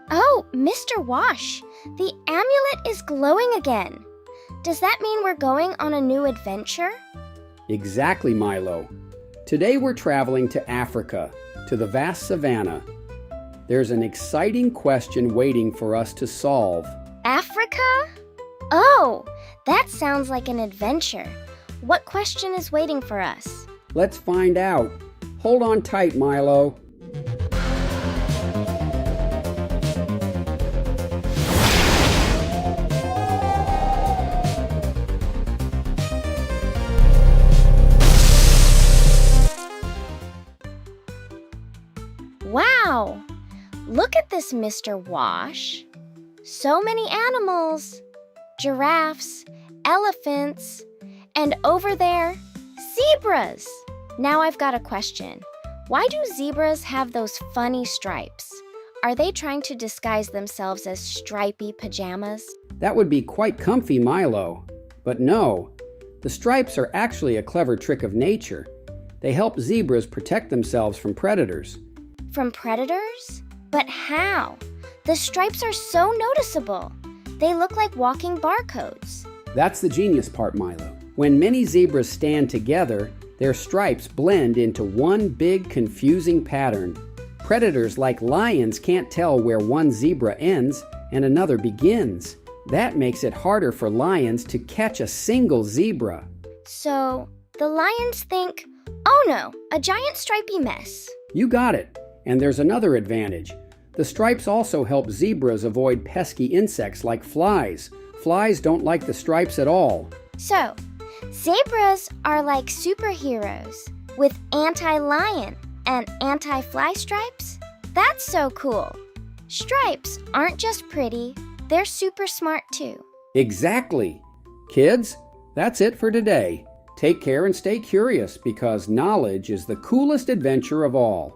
Oh, Mr. Wash, the amulet is glowing again. Does that mean we're going on a new adventure? Exactly, Milo. Today we're traveling to Africa, to the vast savanna. There's an exciting question waiting for us to solve. Africa? Oh, that sounds like an adventure. What question is waiting for us? Let's find out. Hold on tight, Milo. Wow! Look at this, Mr. Wash. So many animals. Giraffes, elephants, and over there, zebras. Now I've got a question. Why do zebras have those funny stripes? Are they trying to disguise themselves as stripy pajamas? That would be quite comfy, Milo. But no, the stripes are actually a clever trick of nature. They help zebras protect themselves from predators. From predators? But how? The stripes are so noticeable. They look like walking barcodes. That's the genius part, Milo. When many zebras stand together, their stripes blend into one big, confusing pattern. Predators like lions can't tell where one zebra ends and another begins. That makes it harder for lions to catch a single zebra. So, the lions think, oh no, a giant stripy mess. You got it. And there's another advantage. The stripes also help zebras avoid pesky insects like flies. Flies don't like the stripes at all. So, zebras are like superheroes with anti-lion and anti-fly stripes? That's so cool. Stripes aren't just pretty, they're super smart too. Exactly. Kids, that's it for today. Take care and stay curious because knowledge is the coolest adventure of all.